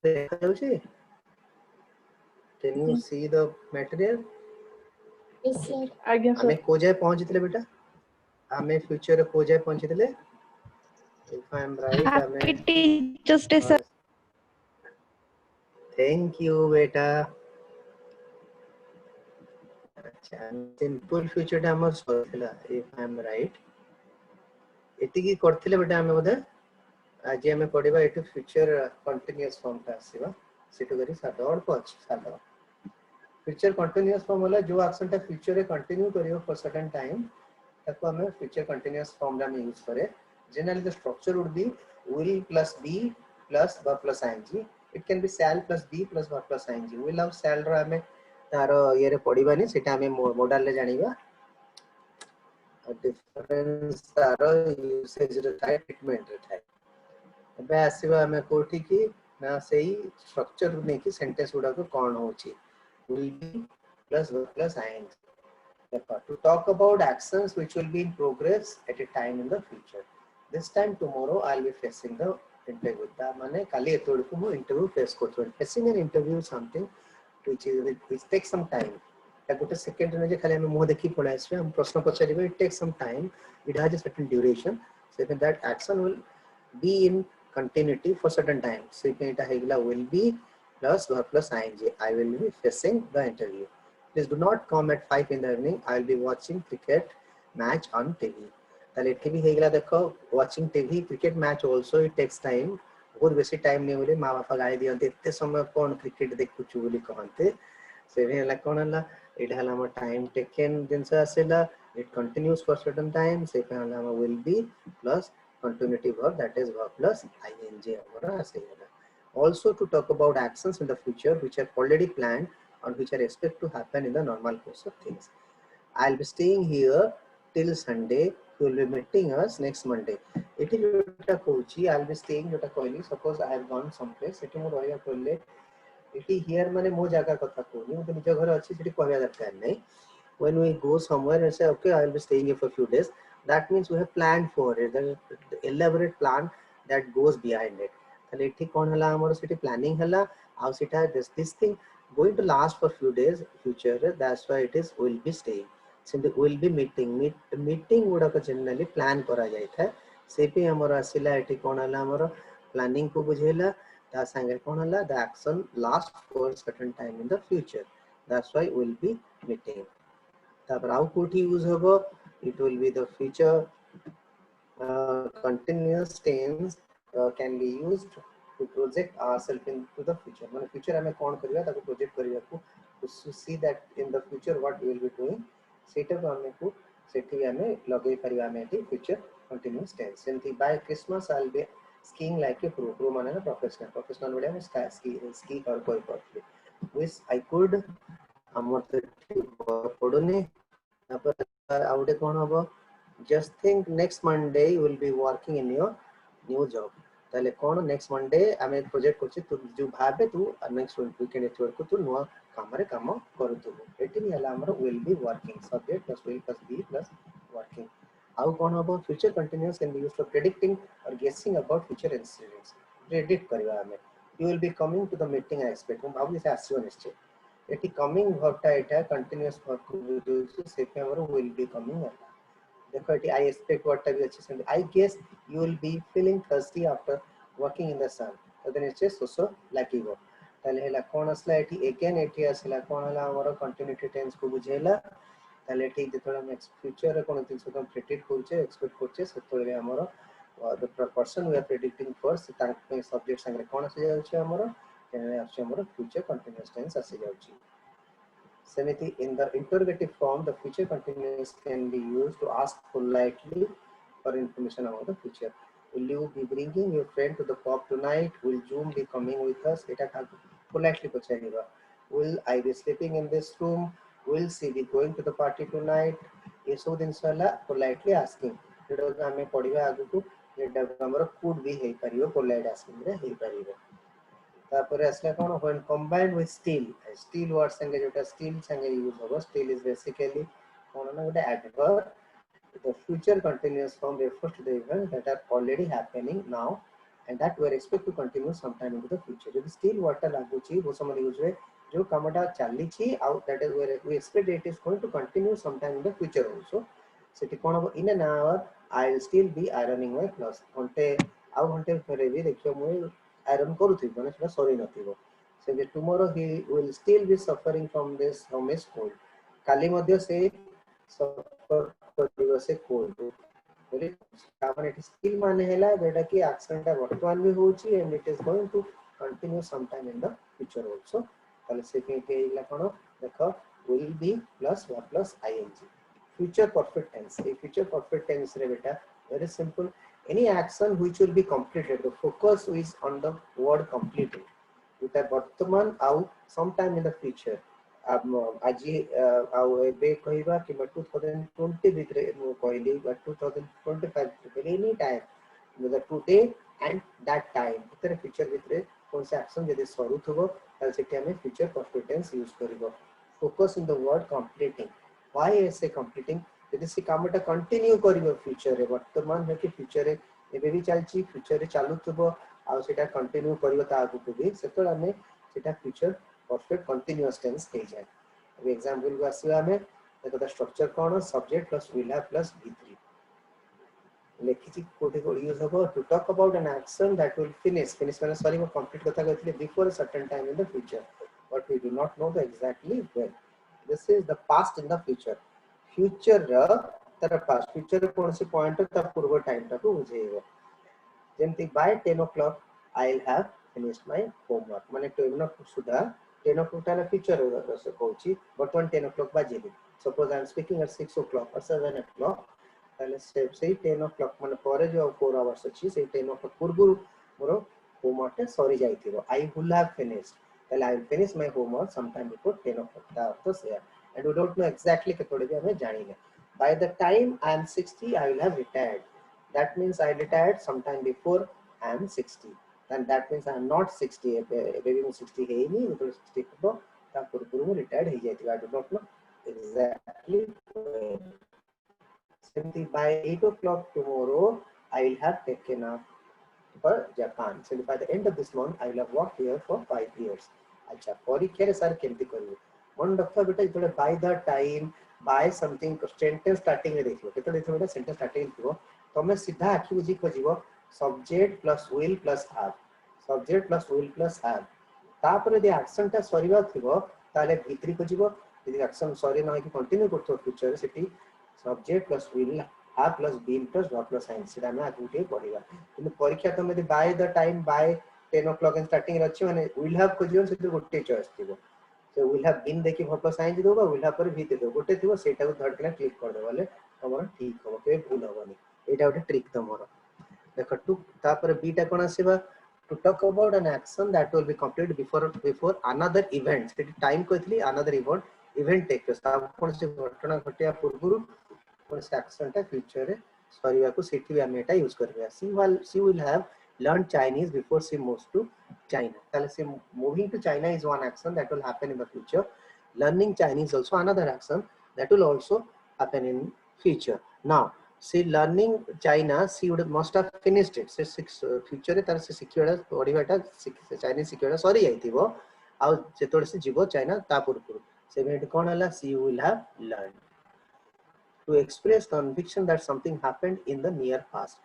देखा जाउची? Can you see the material? Yes, sir. आज्ञा हमें सर को जाए पहुंचते बेटा हमें फ्यूचर रे को जाए पहुंचते if I am right हमें Happy Teachers Day, sir. Thank you बेटा अच्छा सिंपल फ्यूचर टा हमर सोथिला if I am right एति की करथिले बेटा हमें बोधे आज हमें पढ़िबा एटु फ्यूचर कंटीन्यूअस फॉर्म ता आसीबा सेटु करी सातो और पछ सातो फ्यूचर कंटीन्यूअस फॉर्म होला जो एक्शन टा फ्यूचर रे कंटिन्यू करियो फॉर सर्टेन टाइम ताको हमें फ्यूचर कंटीन्यूअस फॉर्म रा में यूज करे generally the structure would be will plus be plus verb plus ing it can be shall plus be plus verb plus ing will ଆଉ shall रा हमें तारो ये रे पढ़िबानी सेटा हमें मॉडल रे जानिबा डिफरेंस तारो यूसेज रे थाय ट्रीटमेंट रे थाय एबे आसीबा हमें कोठी की ना सेही स्ट्रक्चर ने की सेंटेंस गुडा को कोन होची will be plus verb plus ing. Therefore, to talk about actions which will be in progress at a time in the future. This time tomorrow I will be facing the interview. That माने काली एतोड़ को मु interview face करतो. Facing an interview is something which takes some time. या गोटे second ने जे खाली हम मुह देखि पळा आछे हम प्रश्न पचारिबे it takes some time. It has a certain duration. So that action will be in continuity for certain time. So it will be plus verb plus ing. I will be facing the interview. Please do not come at 5 in the evening. I will be watching cricket match on TV. ताले एठी भी हेगला देखो watching TV cricket match also it takes time. बहुत बेसी time नहीं बोले माँ बापा गाड़ी दियंते एते समय कोन क्रिकेट देखुछु बोली कहंते से हेला कोन हला एटा हला हम टाइम टेकन जिंस आसेला it continues for certain time से हला हम will be plus continuity verb that is verb plus ing हमरा आसेला. Also to talk about actions in the future which are already planned or which are expected to happen in the normal course of things. I'll be staying here till Sunday. You will be meeting us next Monday. It is jota kochi. I'll be staying jota koili. Suppose I have gone someplace. It is roya koile. It is here माने मो जागा कथा कोनी. मुझे निज घर अच्छी city कहया दरकार नहीं. When we go somewhere and say okay I will be staying here for a few days, that means we have planned for it. The elaborate plan that goes behind it. ताले इठी कौन हला हमर city planning हला. आउ सिटा this thing going to last for few days future. That's why it is will be staying. Since will be meeting गुड़ा को generally plan करा जाए था. से पे हमारा सिला इठी कौन हला हमर planning को बुझेला. ता संगे कौन हला the action last for certain time in the future. That's why will be meeting. तापर आउ कोठी यूज होबो it will be the future continuous tense can be used to project ourselves into the future. माने future हमें कौन करिया ताको project करिया को to see that in the future what we will be doing सेटा को हमें को सेठी हमें लगे परिवा में थी future continuous tense. सेमती by Christmas I'll be skiing like a pro माने ना professional बड़े में ski कर कोई करते wish I could हमर तो पड़ोने तापर आउटे कोन होबो just think next Monday you will be working in your new job. ताले कोन next Monday हमें प्रोजेक्ट करछि तू जो भाबे तू नेक्स्ट वीकेंड छोड़ को तू नुवा काम रे काम करतु एटी भी हला हमर will be working subject plus will plus be plus working. आउ कोन होबो future continuous can be used for predicting or guessing about future incidents. predict करबा हमें you will be coming to the meeting I expect हम भाबु से आसीओ निश्चय eighty coming verb टा एटा continuous verb को use से पे हमर will be coming है. देखो एटी आई एक्सपेक्ट वर्ड टा भी अच्छे से I guess you will be feeling thirsty after working in the sun तो देन इट्स सोसो लागिवो ताले हेला कोन असला एटी अगेन एटी असला कोन हला हमर कंटीन्यूटी टेंस को बुझेला ताले एटी जेतोला हम फ्यूचर रे कोन थिंग्स को प्रेडिक्ट करछे एक्सपेक्ट करछे सेतोले हमर the person we are predicting first ताके सब्जेक्ट संगे कोन आसी जाउछे हमर केने आसी हमर फ्यूचर कंटीन्यूअस टेंस आसी जाउछी. Seventy in the interrogative form, the future continuous can be used to ask politely for information about the future. Will you be bringing your friend to the pub tonight? Will Zoom be coming with us? Eta politely pachariba. Will I be sleeping in this room? Will she be going to the party tonight? ये सब दिन साला politely asking. जेटा हमें पढ़िबा आगु को जेटा हमर could be हे परियो polite asking रे हे परियो. तापर असला कोन when combined with still word संगे जोटा still संगे यूज होबो still is basically कोन ना गोटे adverb. The future continuous form refers to the events that are already happening now and that we are expect to continue sometime into the future. If still water laguchi wo samay use jo kamata chali chi out, that is where we expect it is going to continue sometime in the future also. Seti kon in an hour I'll still be ironing my clothes. Ante au ante fere bi dekhyo mu iron କରୁଥିବି ମାନେ ସେଟା ସରି ନଥିବ. So tomorrow he will still be suffering from his cold. କାଲି ମଧ୍ୟ ସେ suffer କରିବ ସେ cold. it is still ମାନେ ହେଲା ଯେଟା କି action ଟା ବର୍ତ୍ତମାନ ବି ହଉଛି and it is going to continue sometime in the future also. ତାହେଲେ ସେ କେମିତି ହେଇଲା କଣ ଦେଖ will be plus verb plus ing. Future perfect tense. A future perfect tense re beta very simple. Any action which will be completed, the focus is on the word completed. With a Bartaman out sometime in the future. Aji ଏବେ କହିବା କି 2020 ଭିତରେ ମୁଁ କହିଲି but 2025 any time the today and that time ଭିତରେ future ଭିତରେ कोन से action यदि ସରୁଥିବ ତାହେଲେ ସେଠି ଆମେ future perfect tense use କରିବ. Focus in the word completing. Why I say completing? यदि से कामटा कंटिन्यू करिवो फ्यूचर रे वर्तमान है कि फ्यूचर रे एबे भी चलची फ्यूचर रे चालुथबो आ सेटा कंटिन्यू करिवो ता आगु भी सेतळ हमें सेटा फ्यूचर परफेक्ट कंटीन्यूअस टेंस हे जाय. अब एग्जांपल को आसीबा हमें देखो द स्ट्रक्चर कोन subject plus will have plus v3 लेखिची कोठे को यूज होबो to talk about an action that will finish माने सॉरी वो कंप्लीट कथा कहथिले before a certain time in the future but we do not know the exactly when. This is the past in the future. Future तर past future कोन से point ता पूर्व time ता को बुझेइबो. जेमति bye 10 o'clock I will have finished my homework. माने 10 o'clock सुधा 10 o'clock ताला future रस कहूची बर्तमान 10 o'clock बाजिले. Suppose I am speaking at 6 o'clock or 7 o'clock ताले से 10 o'clock माने परे जो 4 hours अछि से 10 o'clock पूर्व मोर होमवर्क ता सरी जाइथिबो. I will have finished. ताले I will finish my homework sometime before 10 o'clock. ता तो से and we don't know exactly केतोडे भी हमें जानिले. By the time I am 60 I will have retired. That means I retired sometime before I am 60. And that means I am not 60. Maybe 60 है नहीं, because 60 को तब पूर्व retired ही जाती है. I do not know exactly. Simply by 8 o'clock tomorrow, I will have taken up for Japan. So by the end of this month, I will have worked here for 5 years. अच्छा परीक्षा रे sir केमती करिवो मन रखा बेटा इतले by the time by something sentence starting रे देखियो केतले देखियो बेटा sentence starting देखियो तमे सीधा आखि बुझी खोजिवो subject plus will plus have. Subject plus will plus have. तापर यदि एक्शन ता सरीवा थिबो ताले भीतरी खोजिवो यदि एक्शन सरी न कि कंटिन्यू करथो future city subject plus will have plus been plus verb plus ing सेटा हम आगु के पढिबा. किंतु परीक्षा तमे यदि by the time by 10 o'clock and starting रछि माने will have खोजियो सेति गोटे चॉइस थिबो. So will have been देखि verb plus ing देबो will have पर भी देबो गोटे थिबो सेटा को धरकना क्लिक कर देबो ले हमर ठीक हो के भूल होबनी. एटा गोटे ट्रिक तमरो देखो टू तापर बी टा कोन आसीबा to talk about an action that will be completed before another event. सेति time कहथली another event take place. ता कोन से घटना घटिया पूर्वरु कोन से एक्शन टा फ्यूचर रे सरीवा को सेति भी हम एटा यूज करबे. She will have learned Chinese before she moves to China. ताले से moving to China is one action that will happen in the future. Learning Chinese also another action that will also happen in future. Now she learning China, she would must have finished it. Se future रे तार से secure पढिबाटा Chinese secure सरी जाइथिबो आ जेतोड से जीवो China ता पूर्व से भेट कोन हला she will have learned. To express conviction that something happened in the near past.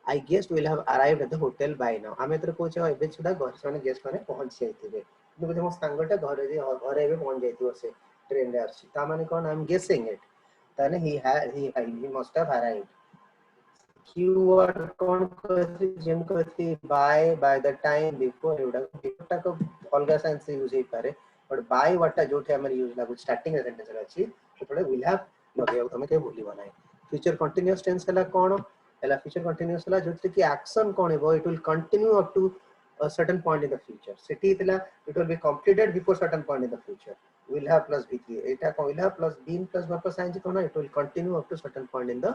I guess will have arrived at the hotel by now. आमे तर कोचे एबे छुडा घर सने गेस माने पहुंच जाइथिबे. किंतु मो सांगटा घरे एबे पहुंच जाइथिबो से ट्रेन रे आसी. ता माने कोन आई एम गेसिंग इट. ताने he must have arrived. Keyword कौन कहती जेम कहती by the time before एवडा बिफोर को अलगा सेंस यूज हे पारे बट by वाटा जोठे हमर यूज लागु स्टार्टिंग सेंटेंस अछि सेपडे विल हैव लगे तमे के भूली बनाए. फ्यूचर कंटीन्यूअस टेंस हला कोन हला फ्यूचर कंटीन्यूअस हला जोते कि एक्शन कोन हेबो it will continue up to a certain point in the future. City itla it will be completed before certain point in the future. Will have plus v3 eta ko will have plus been plus verb plus ing cone it will continue up to certain point in the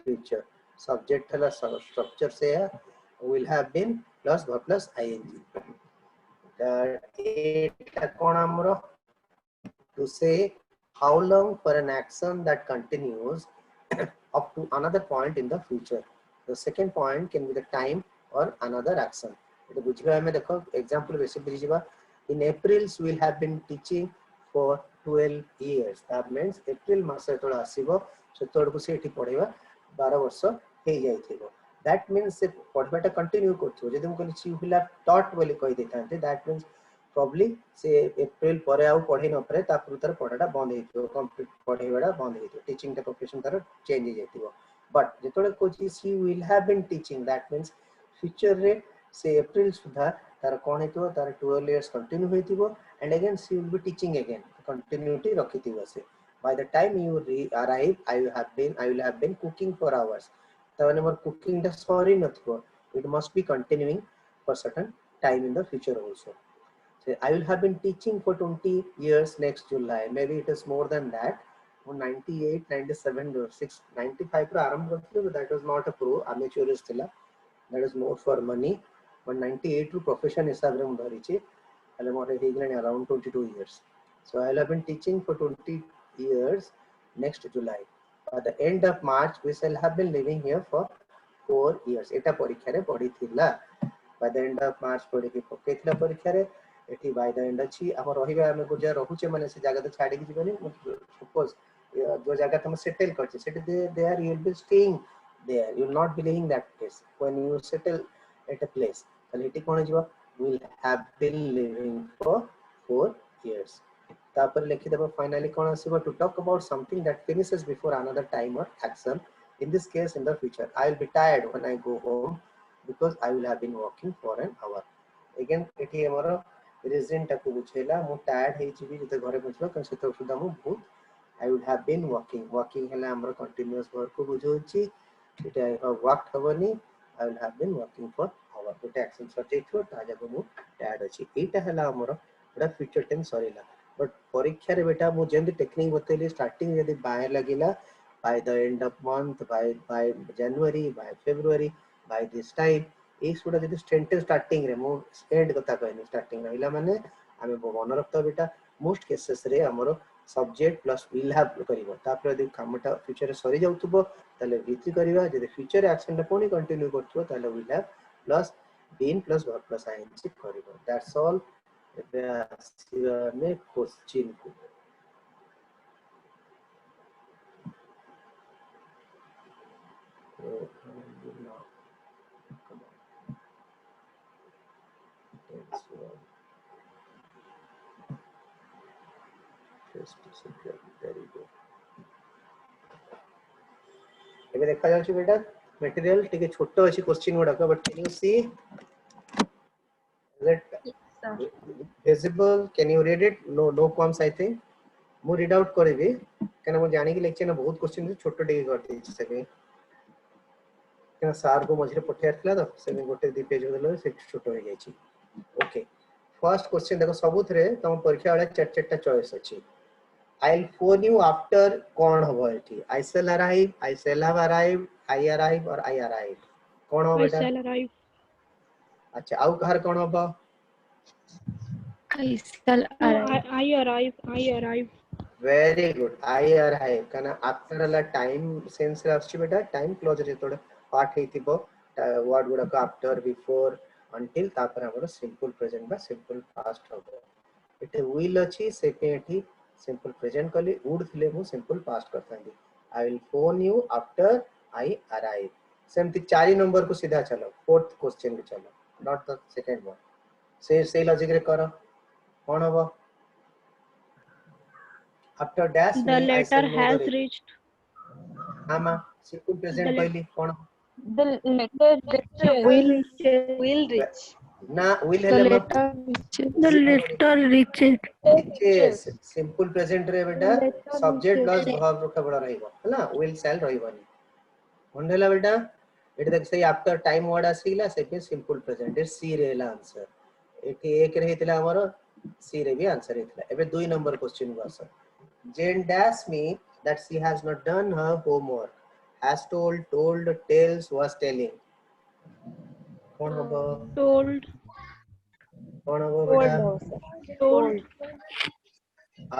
future. Subject हला structure से है will have been plus verb plus ing. eta कोन हमरो to say how long for an action that continues up to another point in the future. The second point can be the time or another action. it बुझिबा हमें देखो example बेसी बुझिबा. In April we will have been teaching for 12 years. That means April मास तो आसीबो सेतोड़ को सेठी पढेबा 12 वर्ष हे जाइथिबो. That means से पढबाटा continue करथो जदि हम कहली ची will have taught बोली कहि देथांते. That means probably से एप्रिल परे आउ पढे न परे ता पुरतर पढाटा बंद हेतिबो, कंप्लीट पढेबाटा बंद हेतिबो, टीचिंग टा प्रोफेशन तार चेंज हे जाइथिबो. बट जेतोळे कोची she will have been teaching. That means future रे से एप्रिल सुधा तार कोन हेतिबो तार 12 इयर्स कंटिन्यू हेतिबो and again she will be teaching again continuity रखितिबो से. By the time you arrive I will have been cooking for hours. ताने मोर कुकिंग टा सॉरी नथिबो. It must be continuing for certain time in the future also. So I will have been teaching for 20 years next July. Maybe it is more than that. 98, 97, 6, 95 रो आरंभ करथिले, but that was not a pro amateurist थिला. That is more for money. But 98 रो profession हिसाब रे हम धरिछि. हले मोर हे गेलनि around 22 years. So I will have been teaching for 20 years next July. By the end of March we shall have been living here for 4 years. एटा परीक्षा रे पढी थिला. By the end of March पढी के पकेथिला परीक्षा रे. एठी बाय द एंड अछि हम रहिबा हम गुजा रहुचे माने से जगह तो छाडी कि जीवनी. सपोज जो जगह तुम सेटल करछे set they are you will be staying there. You will not be living that place when you settle at a place. तले एठी कोन जीवा will have been living for 4 years. तापर लिखि देबो फाइनली कोन आसीबो to talk about something that finishes before another time or action. In this case in the future I will be tired when I go home because I will have been working for an hour. Again एठी हमरो reason टाको बुझेला मु tired हे छी भी जते घरे पहुंचलो कन सेतो सुदा मु बहुत I would have been working हला हमर कंटीन्यूअस वर्क को बुझोची. इटा आई हैव वर्कड हबनी I will have been working for hour. गोटे एक्शन सजेक्ट ता जाको मु टायर्ड अछि. एटा हला हमर एटा फ्यूचर टेंस सरीला. बट परीक्षा रे बेटा मु जेंति टेक्निक बतेली स्टार्टिंग यदि bye लगिला by the end of month, by January, by February, by this time ए सुडा जदि सेंटेंस स्टार्टिंग रे मो एंड कथा कहनी स्टार्टिंग रहला माने आमे मन रखता बेटा मोस्ट केसेस रे हमरो सब्जेक्ट प्लस विल हैव करिवो. तापर यदि कामटा फ्यूचर रे सरी जाउतबो तले विथि करिवा. जदि फ्यूचर एक्शन टा कोनी कंटिन्यू करथबो तले will have plus been plus verb plus ING करिवो. That's all. में क्वेश्चन को एबे देखा जाउछि बेटा मटेरियल टिके छोटो अछि क्वेश्चन गुडा का. But can you see is it visible? Can you read it? No qualms I think. मु रीड आउट करबी कना मु जानि कि लेक्चर ना बहुत क्वेश्चन छोटो टिके कर दै छै से कना सार को मझरे पठिया थला तो से गोटे दी पेज देलो से छोटो हो जाय छी. ओके फर्स्ट क्वेश्चन देखो सबुत रे तम परीक्षा वाला चार चारटा चॉइस अछि. I'll phone you after कौन हबो एठी. I shall arrive, I shall have arrived, I arrive और I arrive. कौन हो बेटा? I shall arrive. अच्छा आउ कहर कौन हबो? I shall arrive. I arrive. I arrive. Very good. I arrive. कना after वाला टाइम सेंस रे आछि बेटा टाइम क्लोज रे तोड़ पार्ट हेतिबो वर्ड गुडा को आफ्टर बिफोर until तापर हमर सिंपल प्रेजेंट बा सिंपल पास्ट हबो. एटे will अछि से पे एठी सिंपल प्रेजेंट कली वुड थिले मु सिंपल पास्ट करथांदी. I will phone you after I arrive. सेमति 4 नंबर को सीधा चलो फोर्थ क्वेश्चन पे चलो नॉट द सेकंड वन. से लॉजिक रे करो कोन हबो after dash The me I shall letter know has the reached. हां सिंपल प्रेजेंट कहली कोन The letter Will will reach. ना will the हेले मा letter the letter reaches. reaches simple present रे बेटा Letter subject plus reaches. Verb रखा बड़ा रहइबो हैना will shall रहइबनी. कोन हेला बेटा एट देख सही आफ्टर टाइम वर्ड आसीला से पे सिंपल प्रेजेंट सी रेला आंसर. एठी एक रहितला हमर सी रे भी आंसर हेतला. एबे 2 नंबर क्वेश्चन को answer. Jane dash me that she has not done her homework. Has told, tells, was telling. कौन हबो? Told. कौन हबो बेटा? Told.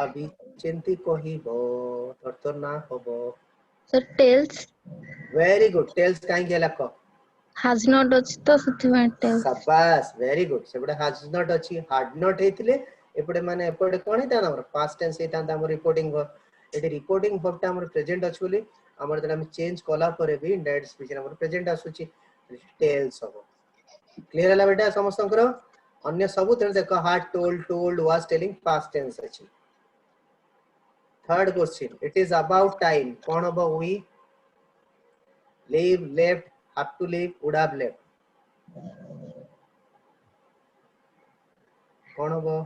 अभी चिंती कहिबो तोर ना हबो. Sir tells. Very good. Tells काहे गेला को has not ଅଛି ତ ସେଥିପାଇଁ टेल्स शाबाश वेरी गुड सेबडे has not अछि had not हेतिले एपडे माने एपडे कोन हेता हमर पास्ट टेंस हेता हमर reporting verb eighty reporting verb ता हमर प्रेजेंट अछुली हमर जरा हम चेंज कला परे भी इनडायरेक्ट स्पीच हमर प्रेजेंट आसुची टेल्स हो क्लियर हला बेटा समस्तंकर अन्य सब तेन देखो had told was telling past tense अछि third question it is about time कोन हबो we leave left have to leave would have left कोन हबो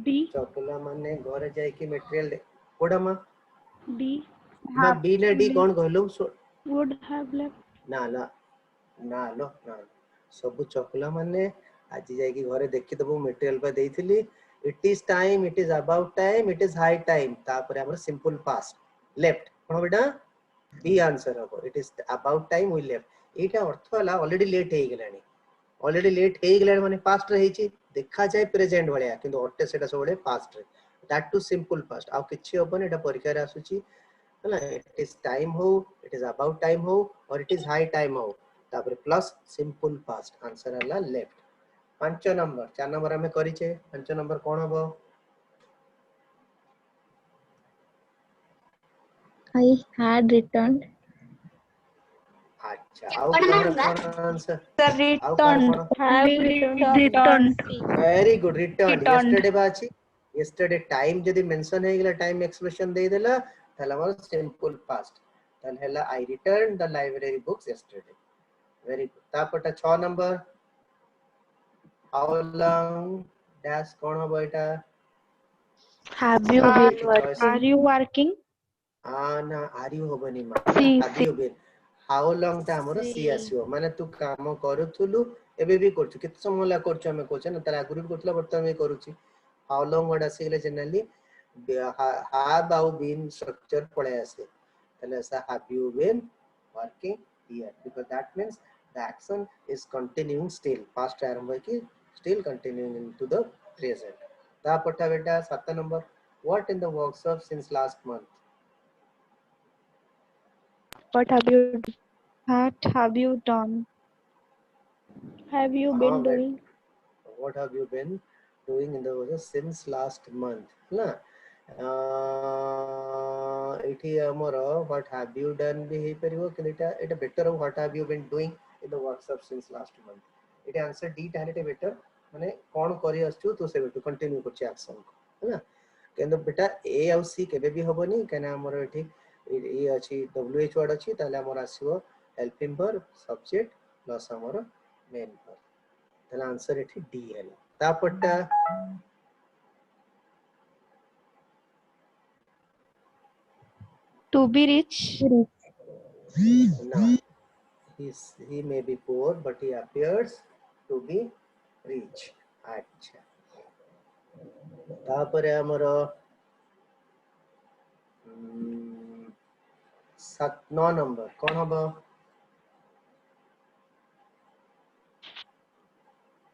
D. चकला माने घरे जाय कि मटेरियल कोडा मा D. मैं बी ने डी कोन कहलु Would have left. ना ना ना लो ना सब चकला माने आज जाय कि घरे देखि दबो मटेरियल पे देइथिली it is time it is about time it is high time तापर हमर सिंपल पास्ट लेफ्ट कोन बेटा बी आंसर हो it is about time we left एटा अर्थ हला ऑलरेडी लेट हे गेलानी ऑलरेडी लेट हे गेलानी माने पास्ट रे हेची देखा जाय प्रेजेंट भलिया किंतु अटे सेटा सबले पास्ट रे दैट टू सिंपल पास्ट आ किछि होबन एटा परीक्षा रे आसुची हला इट इज टाइम हो इट इज अबाउट टाइम हो और इट इज हाई टाइम हो तापर प्लस सिंपल पास्ट आंसर हला लेफ्ट 5 नंबर 4 नंबर हमें करिचे 5 नंबर कोन हबो I had returned अच्छा आउ कहार कोन आंसर The आउ कहार returned. Cone Have returned very good return Returned. Yesterday बाची यस्टरडे टाइम जदी मेंशन हे गेला टाइम एक्सप्रेशन दे देला तला हमर सिंपल पास्ट तल हैला I return the library books yesterday very good तापटा 6 नंबर हाउ लॉन्ग डैश कोन हो बेटा have you been choice Are you working? ना आर यू होबनी मा see have you been how long ता हमर सी आसीओ माने तू काम करूथुलु एबे भी करछु कित समय ला करछु हमें कोचे ना तारा आगुरी करथला बर्तमान में करूची हाउ लॉन्ग वर्ड आसीले जनरली have आउ been स्ट्रक्चर पळे आसे तले ऐसा have you been working here because that means the action is continuing still past आरंभ की still continuing into the present ता पठा बेटा 7 number what in the workshop since last month What have you What have you done? have you हाँ been बेटा doing? what have you been doing in the workshop since last month ना इठी हमरो what have you done भी हे परिबो कि एटा better what have you been doing in the workshop since last month इटा answer D time better माने कोन करी असछु तो से बेटू कंटिन्यू करछि एक्शन है ना केंद्र बेटा ए और सी केबे भी होबनी केना हमरो एठी ए अछि डब्ल्यूएच वर्ड अछि ताले हमर आसीबो हेल्पिंग वर्ब सब्जेक्ट प्लस हमरो मेन वर्ब ताले आंसर एठी डी हैला तापटा To be rich. ना he may be poor but he appears to be rich अच्छा तापरे हमरो 9 नंबर कोन हबो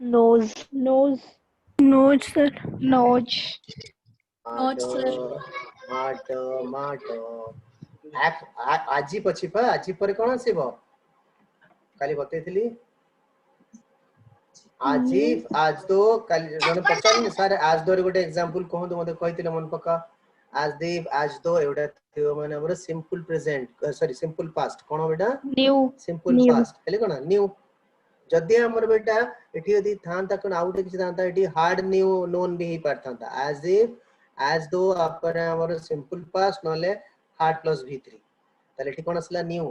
Nose. Nose. nose sir Nose. माटो आजी पछि पा आजी परे कोन आसीबो काली बतेइथिली आजी आज तो काली जने पचारनी सर आज दो रे गोटे एग्जांपल कहू तो मते कहितिले मन पक्का आज दो एवडा थियो माने हमर simple present sorry simple past कोन बेटा New. Simple New. पास्ट हेले कोन न्यू जदि हमर बेटा एठी यदि थांता कोन आउट किछ थांता एठी हार्ड न्यू नोन भी पारथांता as though अपर हमर सिंपल पास्ट नले हार्ड प्लस v3 ताले एठी कोन असला न्यू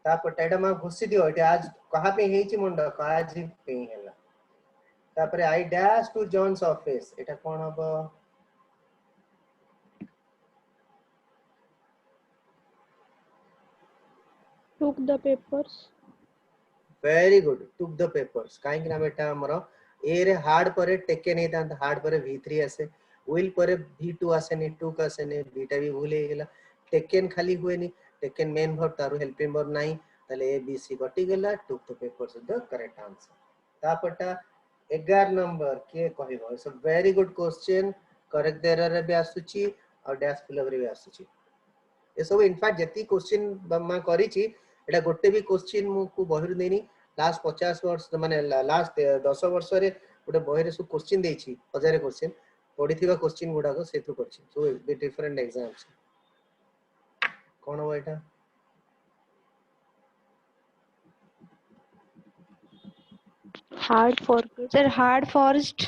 ता पटेटा मा घुसी दियो एठी आज कहा पे हेची मुंड आज पे हेला तापरे I dash to John's office एटा कोन हबो Took the papers. Very good took the papers काई कि ना बेटा हमरो ए रे हार्ड परे टेकन हे तांत हार्ड परे v3 आसे विल परे v2 आसे ने टुक आसे ने बीटा भी भूल हे गेला टेकन खाली हुए नि टेकन मेन वर्ब तारु हेल्पिंग वर्ब नाही तले ए बी सी कटि गेला took the papers the correct answer तापटा 11 नंबर के कहबो it's a very good question correct error रे भी आसुची और डैश फिल अप रे भी आसुची ए सब इनफैक्ट जति क्वेश्चन मैं करिची एटा गोटे भी क्वेश्चन मु को बहिर देनी लास्ट 50 वर्ष माने लास्ट 10 वर्ष रे गोटे बहिर सब क्वेश्चन देछि 1000 क्वेश्चन पढिथिबा क्वेश्चन गुडा को सेतु करछि सो डिफरेंट एग्जाम्स कोन हो एटा Hard forget. Sir, hard forged.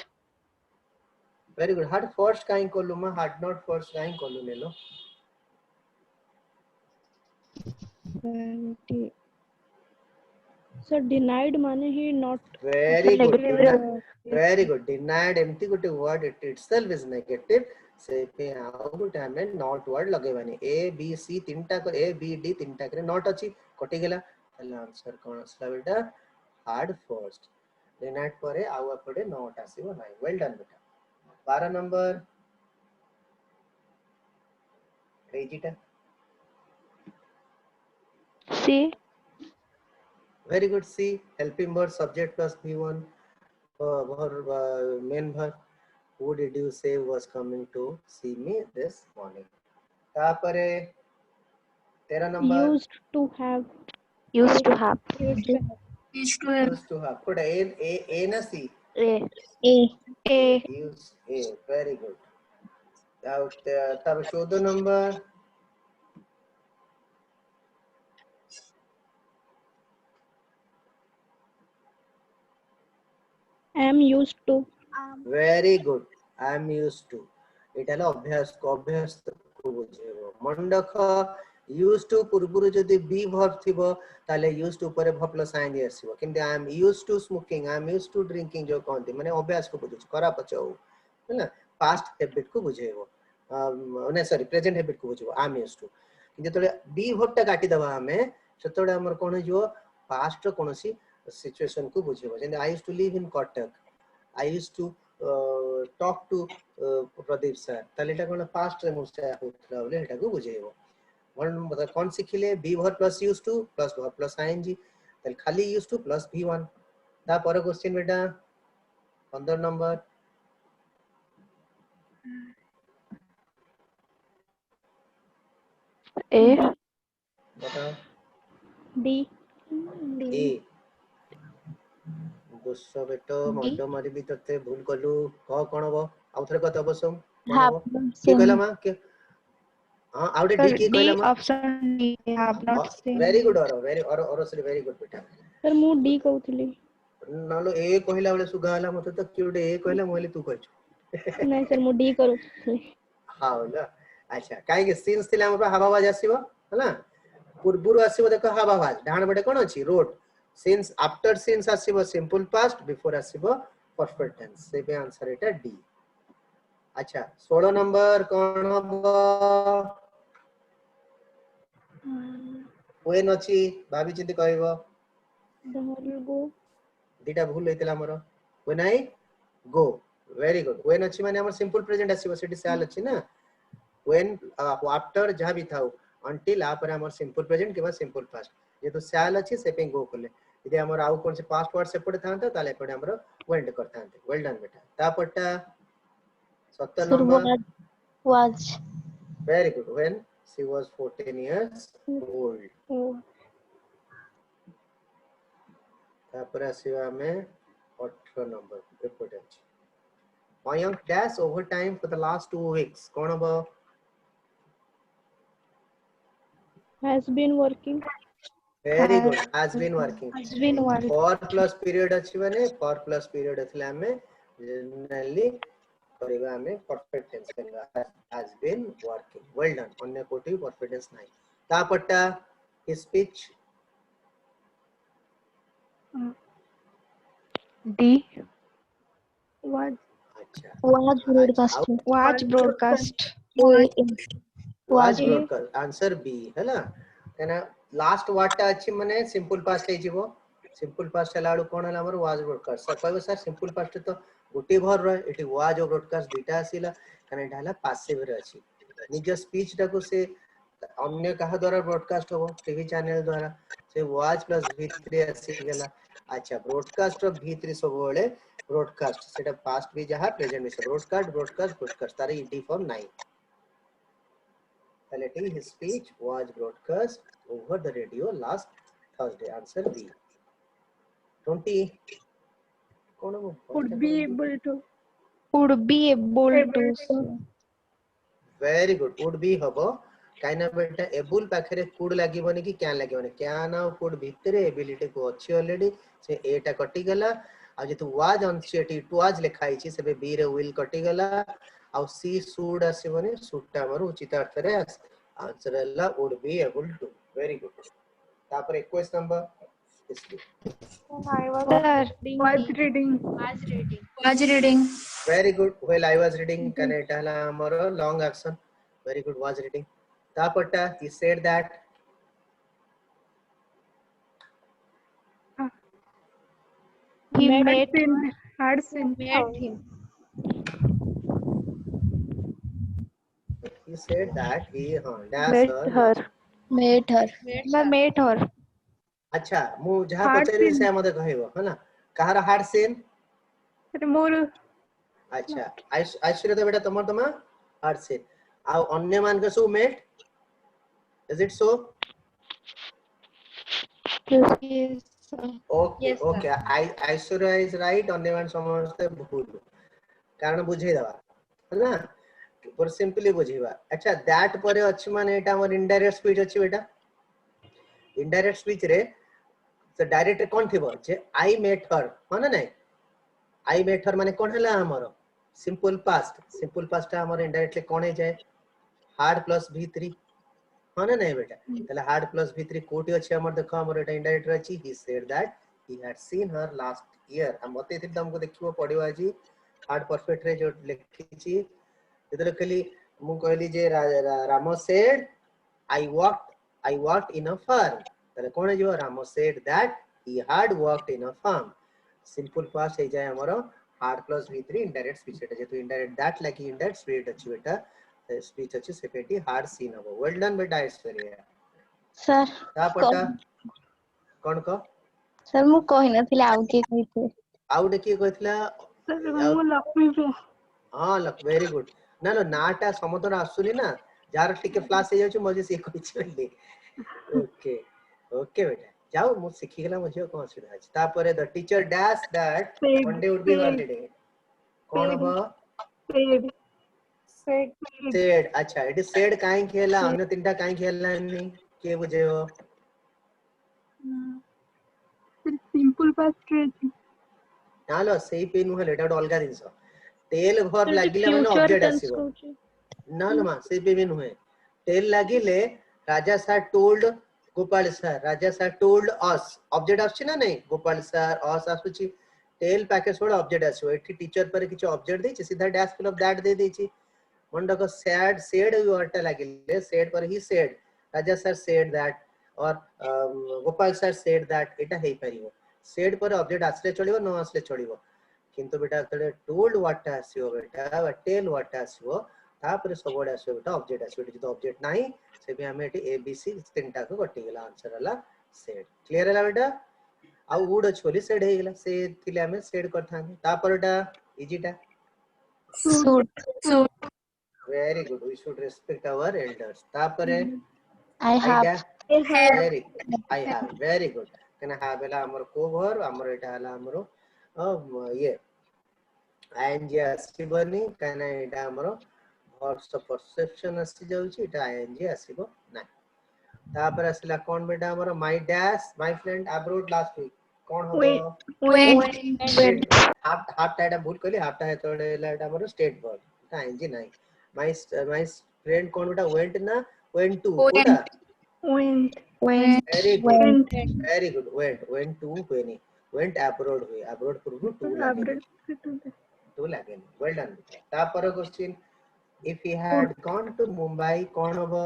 Very good had first काइन कोलु मा हार्ड नॉट फर्स्ट काइन कोलु नेलो Sir, denied माने ही not. Very good Negative. Very good denied empty गोटे word it itself is negative से पे हाउ गोटे हमें नॉट वर्ड लगेबानी ए बी सी तीनटा को ए बी डी तीनटा करे नॉट अछि कटि गेला ताले आंसर कोन असला बेटा हार्ड फर्स्ट डिनाइड परे आउ अपडे नॉट आसीबो नाही वेल डन बेटा 12 number रेजिटा C. very good C helping verb subject plus V1 verb main verb who did you say was coming to see me this morning तापरे 13 number Used to have. Used to have. used to have put a na C A. A. A. use a very good तब 14 number Am used to. very good I am used to एटाला अभ्यास को बुझेबो मंडख used to पूर्वरु जदि be verb थिबो ताले used to परे verb plus ing आसीबो किंतु I am used to smoking I am used to drinking जो कहंती माने अभ्यास को बुझु करा पचौ हैना past habit को बुझेबो ने सॉरी प्रेजेंट habit को बुझेबो I am used to किंतु तले be verb टा काटी दबा हमें सेतोडे हमर कोन जो past रो कोनसी सिचुएशन को बुझेबो जेंति I used to live in Kotak I used to talk to Pradeep sir ताले एटा कोन past रे मुस्ता होतला बोले एटा को बुझेबो वन मतलब कौन सिखिले be verb plus used to plus verb plus ing ताले खाली used to plus v1 ता पर क्वेश्चन बेटा 15 नंबर A. बताओ D. ए गुस्सा बेटो मड्डो मारी भी तते भूल कलु क कोन हो आउ थरे कत अबसम कोन Have हो not की कहला seen. मा के हां आउटे Sir, डी की कहला D मा option D. Have not seen. Very good और वेरी गुड बेटा Sir, मु D कहउतली. नालो ए कहला बेले सुगा हला मते त क्यूडे ए कहला मोले तू कहछु नहीं sir, मु D करूतली. हां होला अच्छा काहे के सीन्स थिला हमर हवा आवाज आसीबो हला पूर्वरु आसीबो देखो हवा आवाज डाहण बटे कोन अछि रोड since after since आसीबो सिंपल पास्ट बिफोर आसीबो परफेक्ट टेंस से पे आंसर एटा डी अच्छा 16 नंबर कोन हबो when अछि भाभी चिंती कहबो Dahal go. दीटा भूल होइतला हमर when I go very good when अछि माने हमर सिंपल प्रेजेंट आसीबो सेठी साल अछि ना when after जहां भी थाउ until आ पर हमर सिंपल प्रेजेंट के बाद सिंपल पास्ट ये तो साल अछि से पे गो करले यदि हमर आउ कोन से पास्ट वर्ड से पड़े थांता ताले पड़े हमर वेंड करथांते वेल डन बेटा ता पट्टा 70 Sir, number was. very good when she was 14 years old Oh. ता पर आसीबा में 18 नंबर रिपोर्ट अछि Mayank dash overtime for the last 2 weeks कोन हबो Has been working. very good has been working Has been working. for plus period अछि माने for plus period असला में generally करिबा हमें परफेक्ट टेंस करबा has been working well done अन्य कोटी परफेक्ट टेंस नाही ता पट्टा स्पीच D. Was. अच्छा Was broadcasting. Was broadcast. was A. broadcast answer B हैला एना लास्ट वाटा अछि माने सिंपल पास्ट हे जिवो सिंपल पास्ट लाडू कोन हला हमर was broadcast सर कहबो सर सिंपल पास्ट तो गोटे भर रहे एठी was और broadcast दुटा आसीला कने एटा हला पासिव रे अछि निज स्पीच टाको से अन्य कहा द्वारा ब्रॉडकास्ट हो टीवी चैनल द्वारा से वाज प्लस v3 आसी गेला अच्छा ब्रॉडकास्ट ऑफ v3 सब बोले ब्रॉडकास्ट सेटा पास्ट भी जहां प्रेजेंट भी ब्रॉडकास्ट तारे ईडी फॉर्म नाही ताले T his speech was broadcast over the radio last Thursday. Answer B. 20 कौन है वो? Would be able to. Would be able to. Very good. Would be हबो काइना बेटा एबुल पाखरे कुड लागिबोनी कि क्या लागिबोनी क्या ना कुड भितरे एबिलिटी को अछि ऑलरेडी से एटा कटि गला आ जेतु वाज अनसेट इट वाज लिखाई छी सेबे बी रे विल कटि गला आ सी शुड आसीबोनी शुडटा हमर उचित अर्थ रे आंसर हला would be able to very good तापर 21 नंबर इसलिए Sir, was reading. Was reading. very good well I was reading kaneta hला हमर long action very good was reading तापरटा he said that He Met had seen. him. he said that he dash her Met her. Met her. अच्छा मु जहा Hard पचरी scene. से मते कहइबो है ना कहार hard scene More. अच्छा आइश्वर्य तो बेटा तमर तमा हार्ड सीन आ अन्य मान के सो मेट is it so Yes. Okay okay Aishwarya is right अन्य मान समस्त भूल कारण बुझे दवा है ना पर सिंपली बुझीबा अच्छा दैट परे अछि माने एटा हमर इनडायरेक्ट स्पीच अछि बेटा इनडायरेक्ट स्पीच रे तो डायरेक्ट कोन थिबो जे आई मेट हर माने नै आई मेट हर माने कोन हला हमर सिंपल पास्ट हमर इनडायरेक्टली कोन हे जाय हार्ड प्लस v3 माने नै बेटा तले हार्ड प्लस v3 कोटी अछि हमर देखो हमर एटा इनडायरेक्ट अछि he said that he had seen her last year हम मते थि हमको देखिबो पडियो आजी हार्ड परफेक्ट रे जो लिखि छी जेतले खाली मु कहली जे रामो said I worked in a firm तले कोन जो रामो said that he had worked in a firm simple past हे जाय हमरो hard plus v3 indirect speech Etah जेतु indirect that like indirect speech अछि बेटा स्पीच अछि सेपेटी हार्ड सीन हबो वेल डन बेटा ऐश्वर्या Sir. तापटा कोन को Sir मु कहि नथिले आउ के कहिथे आउट की कहथला More Lakshmi. हां लक वेरी गुड ना नो नाटा समतन आसुनी ना जार टिके फ्लैश हे जाउछ मजे से कहि छले ओके ओके बेटा जाओ मु सिखि गेला मझे कोन सुविधा अछि तापरे the teacher dash that one day would be holiday कोन हबो सेड अच्छा इट इज सेड काई खेला अन्य तीनटा काई खेलला नहीं के बुझेयो Simple past tense. नालो सेही पे नुहे लेटा अलगा दिनस टेल वर्ब लागिले माने Future ऑब्जेक्ट tense आसीबो कहूची नालो मा सेही पे भी नुहे टेल लागिले Raja sir told Gopal sir Raja sir told us object आछी ना नहीं गोपाल सर अस आसुची टेल पैकेज छोड़ ऑब्जेक्ट आछो एठी टीचर पर किछ ऑब्जेक्ट देछि सीधा डैश फिल ऑफ दैट दे देछि मंडक सैड सेड वर्ड लागिले सेड पर he said Raja sir said that और Gopal sir said that Etah hey परिबो said पर ऑब्जेक्ट आसले चलिबो न आसले चलिबो किंतु बेटा तले टोल्ड व्हाट आसीबो बेटा वा टेल व्हाट आसीबो तापर सबड आसीबो बेटा ऑब्जेक्ट आसीबो जे ऑब्जेक्ट नाही से भी हमें एटी एबीसी तीनटा को कटि गेला आंसर हला सेड क्लियर हला बेटा आ वुड छोली सेड हे गेला से थिले हमें said करथान तापरटा इजीटा Suit. very good we should respect our elders tapare I have. very I have very good kana have ela amar ko घर amar eta hala amaro ye ing asibani kana eta amaro verbs of perception asi jauchi eta ing asibo na tapare asila kon beta amaro my dash my friend abroad last week kon hobo Went. half ta eta bhul kali half ta etode ela eta amaro state verb eta ing nai my friend kon beta went na went to oda Went. very good Went. very good went to went abroad हुए abroad पूर्व to lageni well done तापर question if he had gone to mumbai kon hobo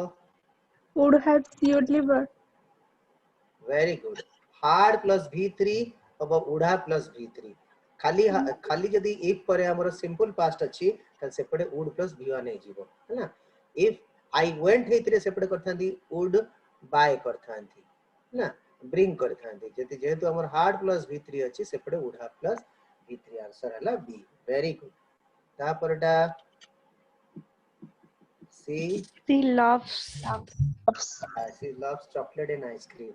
Would have surely worked. very good hard plus v3 hobo would have plus v3 खाली जदी if परे हमर simple past अछि त सेपडे would plus v1 हे जीवो है ना if I went हेतरे सेपडे करथांदी would buy करथांदी ना bring करथांदी जति जेतु हमर hard plus v3 अछि सेपडे would have plus v3 answer हला b very good ता परडा She loves she loves chocolate and ice cream.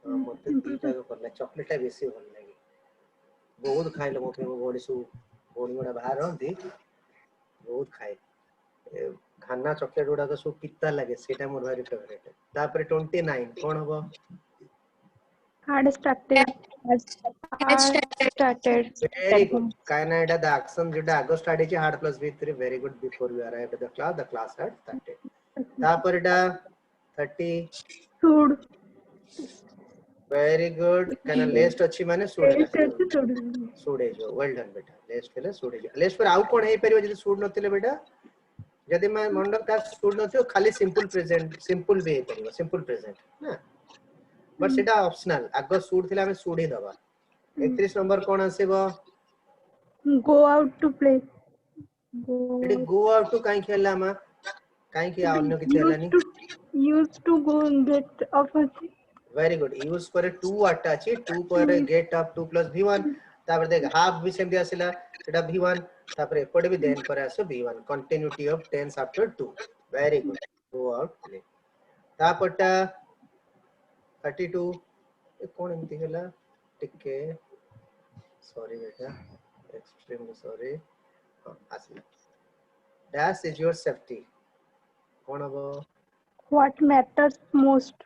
मते दीटा को करला चॉकलेट टा बेसी भल लागे बहुत खाइले मो पे बॉडी सु बॉडी गुडा बाहर रहंती बहुत खाए खाना चॉकलेट गुडा को सु पित्ता लागे सेटा मोर भारी फेवरेट तापर 29 कोन हबो had started वेरी गुड कायना एटा द एक्शन जेटा आगो start is hard plus v3 very good before we arrive at the class had started तापर एटा 30 stood वेरी गुड कायना लेस्ट अछि माने सुडे जो वेल डन बेटा लेस्ट पेले सुडे जो लेस्ट पर आउ कोन हे परियो जदी सुड नथिले बेटा जदी मैं मंडल का सुड नथियो खाली सिंपल प्रेजेंट सिंपल भी हे परियो सिंपल प्रेजेंट ना बट सेटा ऑप्शनल आगो सुड थिला में सुड ही दबा 31 नंबर कोन आसेबो go out to play एटी गो आउट टू काई खेलला मा काई कि अन्य किछ हेलानी used to go and get off very good use पर 2 आटा अछि 2 पर गेट अप 2 प्लस v1 तापर देख हाफ भी सेम आसिला सेटा v1 तापर एपड भी देन पर आसो v1 continuity of tense after 2 very good go out play तापरटा 32 ए कोन एमती होला टिके सॉरी बेटा एक्सट्रीमली सॉरी आसिला डैश इज योर सेफ्टी कोन हबो what matters most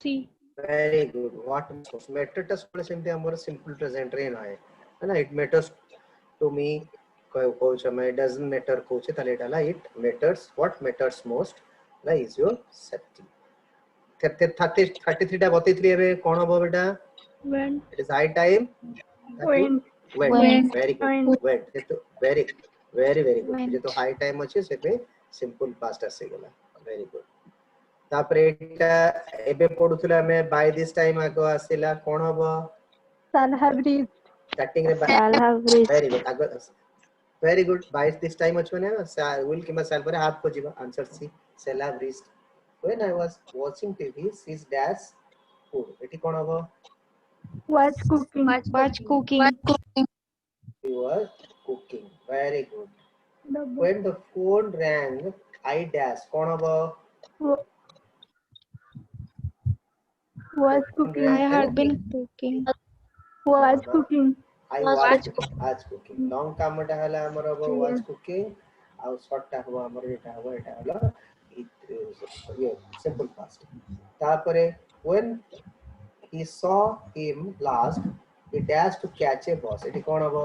C. Very good. What matters to us simply हमर simple present रे ना है ना it matters to me कोई समय doesn't matter कोचे तले डाला it matters what matters most La is your safety 33 टा 33 रे कोन हबो बेटा When. it is high time when very good when ये तो very good ये तो high time अछि से पे simple past आसे गेला very good तापर एटा एबे पढुथला में बाय दिस टाइम आगो आसिला कोन हबो shall have reached स्टार्टिंग रे Shall have reached. Very good आगो very good by this time अछि माने विल किमा साल पर हाफ को जीवा answer she shall have reached when I was watching TV she's dash food एटी कोन हबो was cooking she was cooking very good when the phone rang I dash कोन हबो was cooking I had been cooking. was cooking I was cooking long कामटा हला हमर हबो was cooking आउ short टा हबो हमर एटा हबो एटा हला ये simple past तापरे when he saw him last he dashed to catch a bus एटी कोन हबो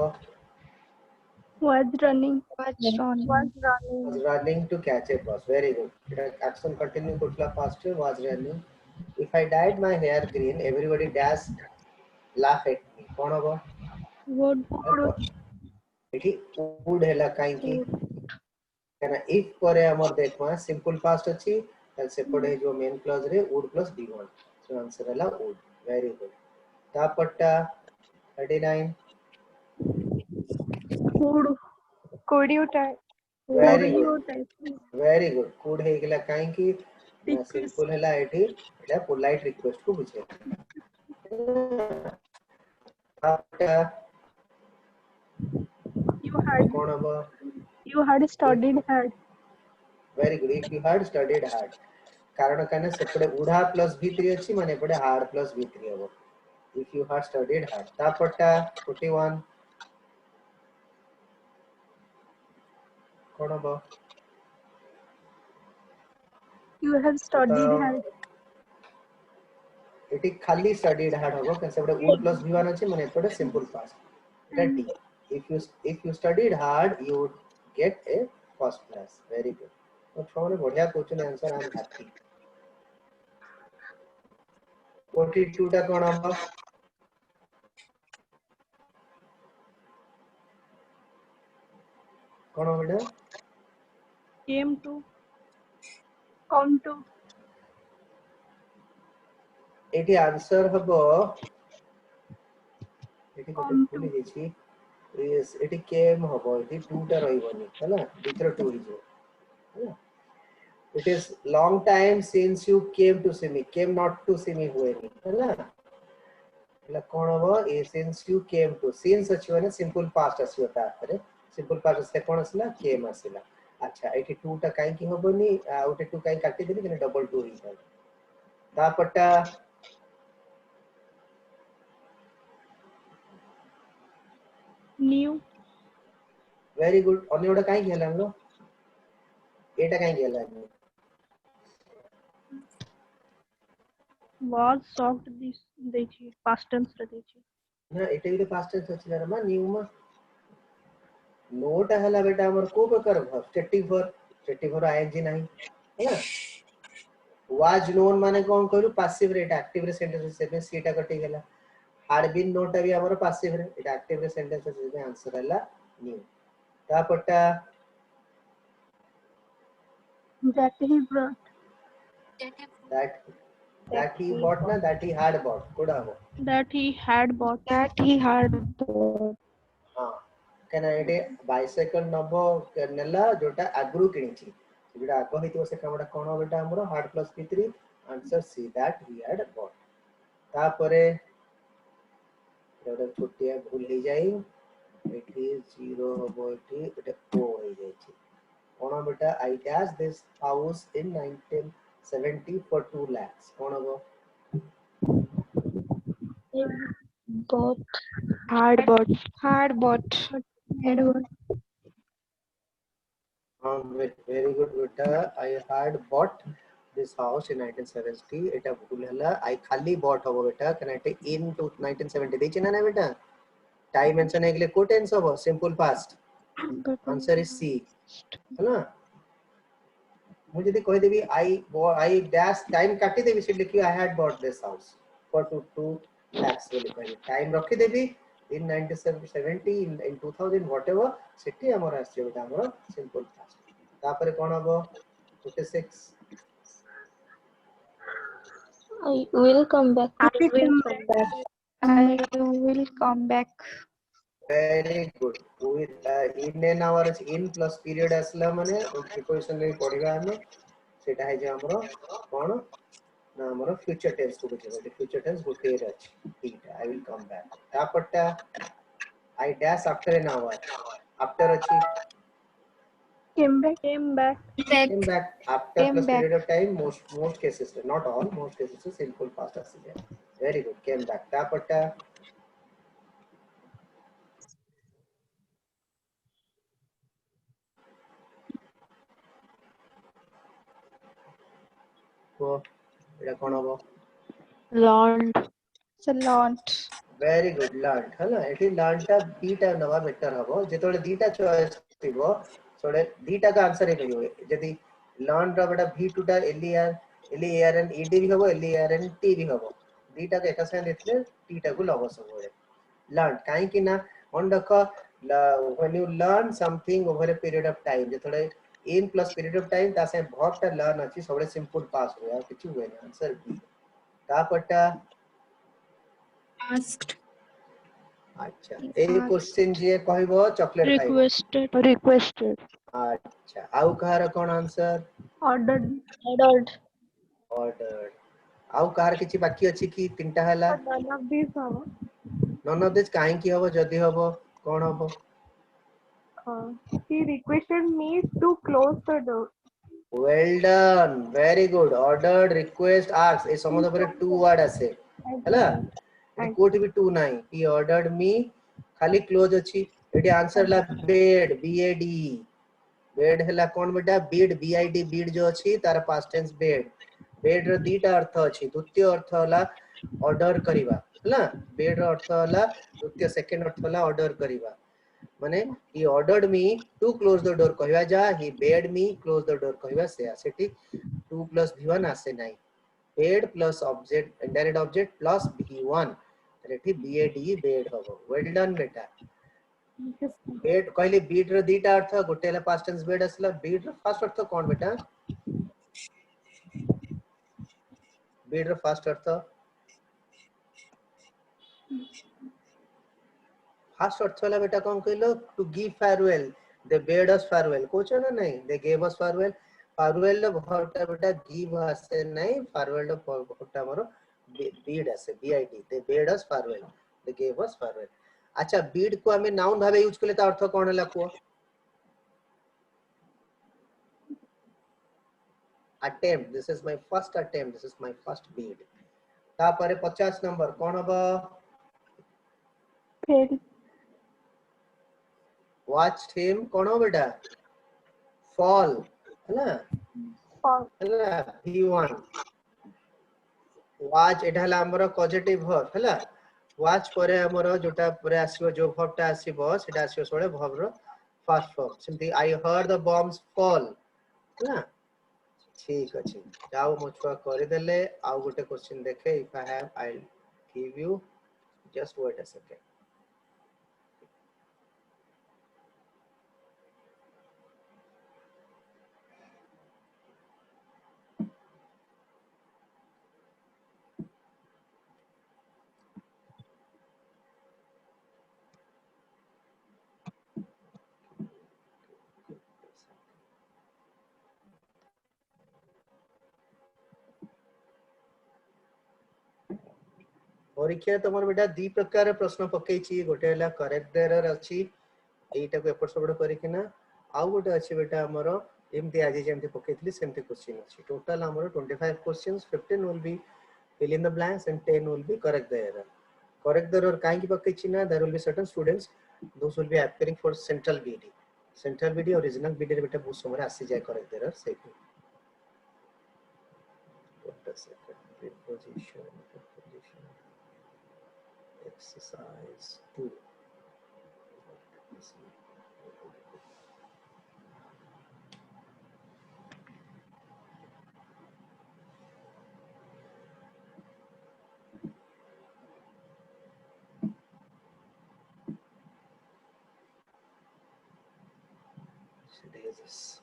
was running was running to catch a bus very good it action continue kutla past was running if I dyed my hair green everybody dash laugh at me कोन हबो Would. Eighty would हला काई की kana if pare amar देखमा simple past अछि तल से पड़े जो मेन क्लॉज रे would plus b1 so answer हला would वेरी गुड तापट्टा 39 could you type very good could हे गेला काई की सिंपल हला एटी एटा पोलाइट रिक्वेस्ट को बुझे तापट्टा you had studied hard very good if you had studied hard कारण कने सेपडे उडा प्लस v3 अछि माने पडे हार्ड प्लस v3 हबो if you had studied hard तापट्टा 41 कोन हबो you have studied hard eighty खाली स्टडीड हार्ड हबो कने सेपडे would plus v1 अछि माने पडे simple past that if you studied hard you would get a first class very good तो छोने बढ़िया question answer I am happy 42 टा कोन हबो कोन बेटा Came to. come to eighty answer हबो एटी को भूली गेछि इस एटी केम हबो एटी 2 टा रहिबनी हला भीतर 2 हिजो हला it is long time since you came to see me came not to see me हुएनी हला हला कोन हबो ए since you came to since अछि माने सिंपल पास्ट अछि होता है सिंपल पास्ट से कोन आसिला came आसिला अच्छा एठी 2 टा काई की होबनी आउटे 2 काई काटी देली कि डबल 2 ही जाय तापटा new वेरी गुड अन्य ओडा काई गेला नो एटा काई गेला was socked this देछि past tense रे देछि ना एटा भी पास्ट टेंस अछि रे मा न्यू मा नोट हला बेटा हमर को प्रकार वर्ब स्टैटिक वर्ब आईएनजी नहीं है ना वाज नोन माने कोन कहलु पासिव रे एक्टिव रे सेंटेंस से सीटा कटि गेला had been नोट भी हमर पासिव रे एटा एक्टिव रे सेंटेंस से आंसर हला new तापटा that he brought that he bought ना that he had bought कोडा हो that he had bought That he had bought. हां केना एटे बाइसाइकल नबो नेला जोटा आगरु किनिछि जेटा आगो हेतिबो से कामडा कोन बेटा हमरो hard plus p3 answer see that he had bought तापरे एटा छोटिया भूल हे जाई एठी 0 होबो एठी एटा ओ हे जाई छी कोन बेटा I dash this house in 1970 for 2 lakhs कोन हो Bought. Had bought. Had bought. had bought very good beta I had bought this house in 1970 eta bhul hela I खाली bought होबो बेटा कनेक्ट in to 1970 देछि ना बेटा time mention है के लिए को टेंस होबो simple past answer is C है ना मुझे यदि कह देबी आई डैश टाइम काटी देबी से लिखियो I had bought this house for 2 lakhs बोली कहबी टाइम रखी देबी in 1970 in 2000 whatever सेठी हमर आसी बेटा हमर सिंपल पास्ट तापर कोन हबो 56 I will come back. I will come back. I will come back. very good with in an hour in plus period asla माने प्रिपोजिशन रे पढिबा हमें सेटा है जे हमरो कोन ना हमरो फ्यूचर टेंस को बुझे फ्यूचर टेंस गोटे रे अछि ठीक है आई विल कम बैक तापटा I dash after an hour after अछि came back came back after Came plus back. period of time most cases not all most cases simple past asi very good came back तापटा को एटा कोन हबो Learned. So learned. very good learn है ना एठी learn टा beta नवा better हबो जेतोले दीटा choice थिबो सोडे दीटा का आंसर हे करियो जदी learn रा बेटा v2 टा len ed भी हबो len t भी हबो दीटा के एक संग देथले t टा को लगो सबोले learn काई कि ना on देखो when you learn something over a period of time जेतोले in plus period of time ता से verb टा learn अछि सबले सिंपल पास हो या किछु होय आंसर बी तापटा Asked. अच्छा ए क्वेश्चन जे कहबो चॉकलेट खाइबो requested अच्छा आउ कहार कोन आंसर ordered Ordered. ऑर्डर आउ कहार किछि बाकी अछि कि तीनटा हला none of these hava none of this काहे की हबो जदी हबो कोन हबो he requested me to close the door well done very good ordered request ask a समझ पर टू वर्ड आसे हला कोट भी टू नाही ही ऑर्डर्ड मी खाली क्लोज अछि एटी आंसर ला बेड bed बेड हला कोन बेटा बीड bid बीड जो अछि तार पास्ट टेंस बेड बेड रो दीटा अर्थ अछि द्वितीय अर्थ हला ऑर्डर करिवा हला बेड रो अर्थ हला द्वितीय सेकंड अर्थ हला ऑर्डर करिवा माने he ordered me to close the door कहवा जा he bade me close the door कहवा से सेठी 2 plus v1 आसे नाही bade plus object indirect object plus v1 रेठी bad bade होबो well done बेटा बेड कहली बीड रो दीटा अर्थ गोटेला पास्ट टेंस बेड असला बीड रो फर्स्ट अर्थ कोन बेटा बीड रो फर्स्ट अर्थ फर्स्ट अर्थ वाला बेटा कोन कहलो to give farewell they bade us farewell कोच ना नहीं they gave us farewell farewell लो भरटा बेटा गिव आसे नहीं फेयरवेल लो भरटा हमरो बीड आसे bid they bade us farewell they gave us farewell अच्छा बीड को हमें नाउन भाबे यूज करले त अर्थ कोन हला को attempt, this is my first attempt, this is my first bid. तापरे 50 नंबर कौन हबो? fail, watched him कौन हो बेटा? fall है ना? fall, है V1 watch एटा हला हमर पॉजिटिव verb है watch परे हमर जोटा परे आसीबो जो verb टा आसीबो सेटा आसीबो सोळे verb रो first form simply I heard the bombs fall है ठीक अछि जाओ मो छुआ करि देले आ गोटे क्वेश्चन देखे if I have I'll give you just wait a second. परीक्षा तमर बेटा दी प्रकार प्रश्न पकेछि गोटे हला करेक्ट एरर अछि एटा को एपट सबड करिकिना आ गोटे अछि बेटा हमरो एमती आजि जेमती पकेथली सेमती क्वेश्चन अछि टोटल हमरो 25 questions 15 will be fill in the blanks and 10 will be correct the error. Correct the error काहे कि पकेछि ना there will be certain students those will be appearing for central BD. Central BD original BD रे बेटा बहुत समय आसी जाय correct the error से what is it preposition exercise 2. This.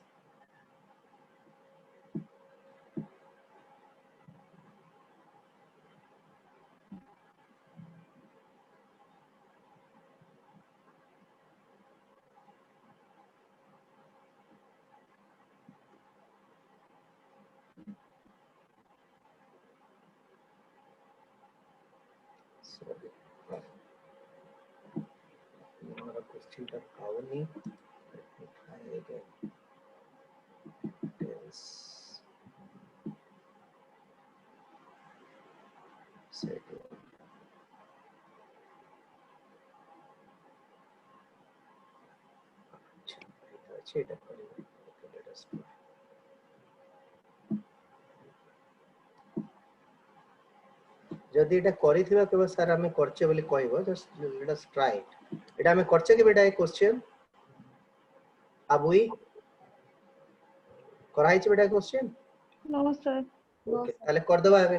Sorry. Not a question that Kavani. Let me try again. Tense. Settle. Okay, let us try. जदि एटा करिथिबा केबे sir हमें करचे बोली कहबो just let us try it एटा हमें करचे के बेटा ए क्वेश्चन अबुई कराई छ बेटा क्वेश्चन no sir, ओके ताले कर देबा एबे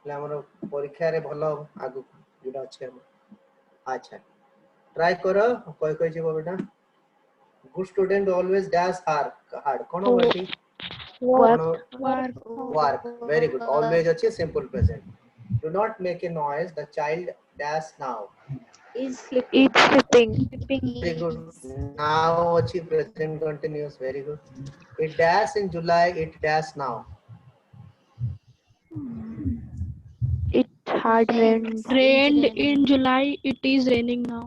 ले हमर परीक्षा रे भलो आगु जेटा अछि हम अच्छा ट्राई करो कोइ कोइ जेबो बेटा good student always dash hard कोन बाटी work very good always अच्छे simple present do not make a noise the child dash now Is sleeping. very good now अच्छी present continuous very good it dash in July it dash now It had rained. Rained in July. It is raining now.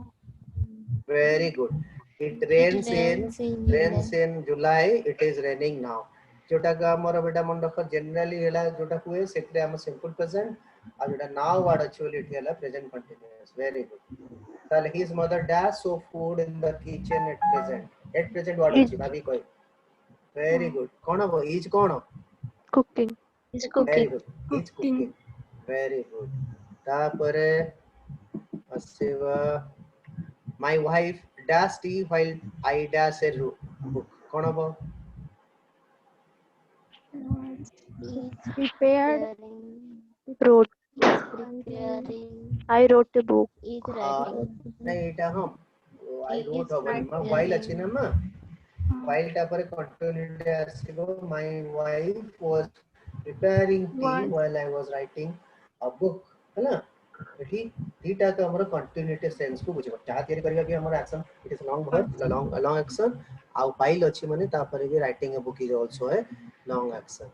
very good it rains in July it is raining now जोटा का हमर बेटा मन रख generally हेला जोटा हुए सेटले हम simple present आ जोटा नाउ वर्ड एक्चुअली इट हेला प्रेजेंट कंटीन्यूअस वेरी गुड ताले his mother dash so food in the kitchen at present word अछि भाभी कोइ वेरी गुड कोन हो इज कोन Cooking. Is very cooking. Good is cooking very good तापरे असेवा my wife dash tea while I dash a book कोन हो prepared, Wrote. I wrote a book. नहीं एटा हम आई रोट हबनी मा व्हाइल अछि ना मा व्हाइल टा पर कंटिन्यूटी आसीबो my wife was preparing tea while I was writing a book है ना एठी थीटा का हमर कंटिन्यूटी सेंस को बुझबो ता तयारी करबा कि हमर action it is long verb long action आ व्हाइल अछि माने ता पर भी writing a book is also है long action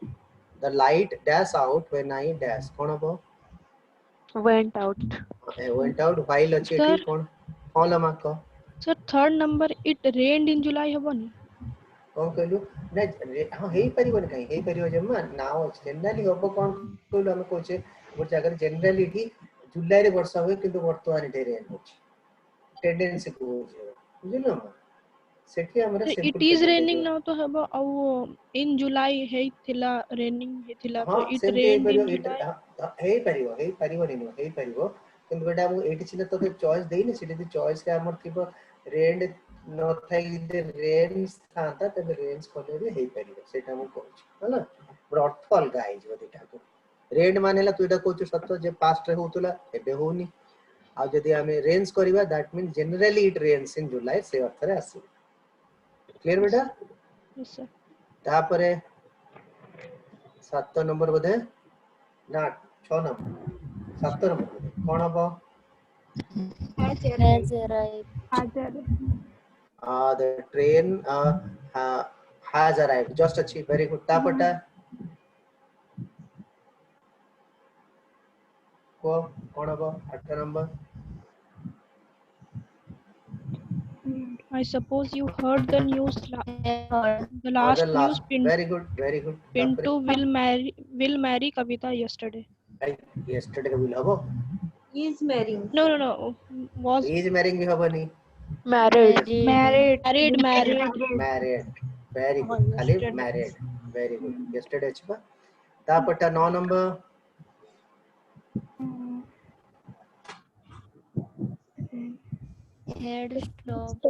the light dash out when I dash कोन हबो Went out. went out while अछि एठी कोन फॉलो मा को Sir, third number. It rained in July. Habani. कौन कहलु ना हां हेई परिबन कहीं हेई परिबो जम्मा नाउ जनरली हबो कोन कहलु हम कहचे गोट जगह जनरली की जुलाई रे वर्षा हुए किंतु वर्तमान रे रेन होची टेंडेंसी को बुझिलो सेठी हमरा It simple is paper raining देबे now तो हब ଆଉ in July ହେଇଥିଲା raining ହେଇଥିଲା हां तो it सेमते rained परिबो in it July. हेई परिबो नहीं हेई परिबो किंतु बेटा मु एठी छिने तो चॉइस देइनी सिटी चॉइस के हमर थिबो रेन न थाई दे रेन थाता तबे रेंज कोले भी हेई परिबो सेटा मु कहूची हला बड अर्थ अलगा आइ जो दिटा को रेन मानेला तू एटा कहूची सत्य जे पास्ट रे होतुला एबे होनी आ जदी हमें रेंज करबा that mean generally it rains in July से अर्थ रे आसी क्लियर बेटा Yes sir. तापरे 7 नंबर बधे ना 6 नंबर 7 नंबर बधे कोन हबो Has arrived. Hajar. the train has arrived just achieved very good तापटा को कोन हबो 8 number I suppose you heard the news the the last news last very good Pinto will marry Kavita yesterday. yesterday will habo No was is marrying भी हबो नहीं Married. married very good खाली yesterday. married very good yesterday अच्छा तापटा 9 number Had stopped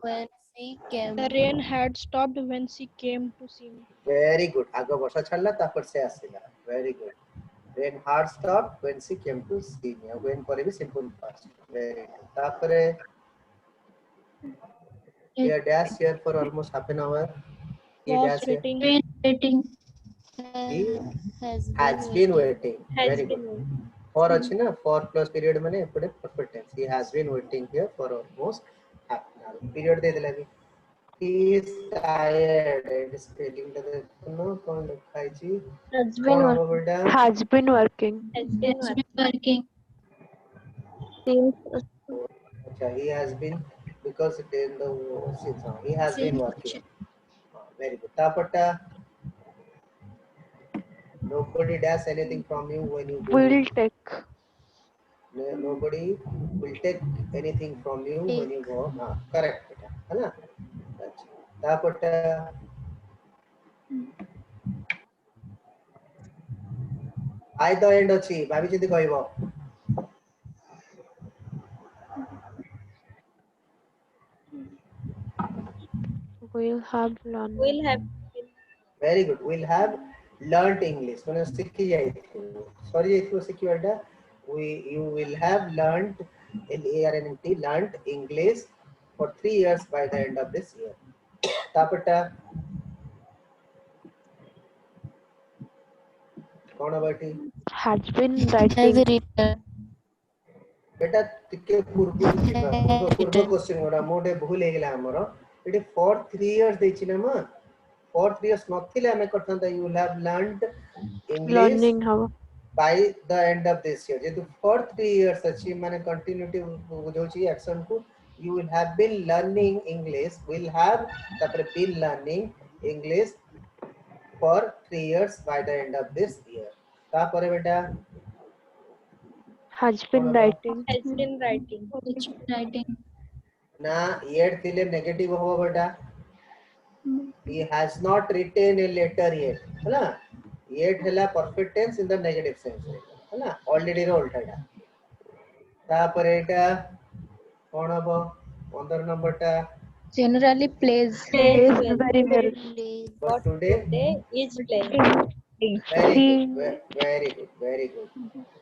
when she came. The rain had stopped when she came to see me. very good आगे वर्षा छाड़ला तापर से आसीला very good rain hard stopped when she came to see me when करे भी simple past very good तापरे here dash here for almost half an hour he Was dash here waiting. he has been waiting very good for अच्छी ना for plus period माने एपटे perfect tense he has been waiting here for almost half an hour period दे देला भी he is tired and spelling the देखनो कौन लिखा है जी कौन हबो बेटा Has been working. अच्छा he has been because in the he has been working very good तापटा nobody does anything from you when you go Will take. nobody will take anything from you when you go correct बेटा है ना अच्छा तापटा I the end अछि भाभी जी कहइबो Will have learned. very good we'll have learnt english माने सीखी जाई sorry इथो सीखी बेटा you will have learnt learnt english for 3 years by the end of this year तापटा कौन बाटी Has been writing. बेटा टिके पूर्व क्वेश्चन गोडा मोडे भूल हे गेला हमरो एटी for 3 years देछि ना म for 3 years नथिले हमें करथांता you will have learned english Learning how. by the end of this year जेतु for 3 years अछि माने कंटिन्यूटी बुझौछि एक्शन को you will have been learning english will have तापर been learning english for 3 years by the end of this year तापर बेटा Has been writing. ना yet थिले negative हो बेटा he has not written a letter yet है ना yet हैला perfect tense in the negative sense है ना already रो उल्टाटा तापर एटा कोन हबो 15 नंबर टा Generally plays. Plays very well. but today very good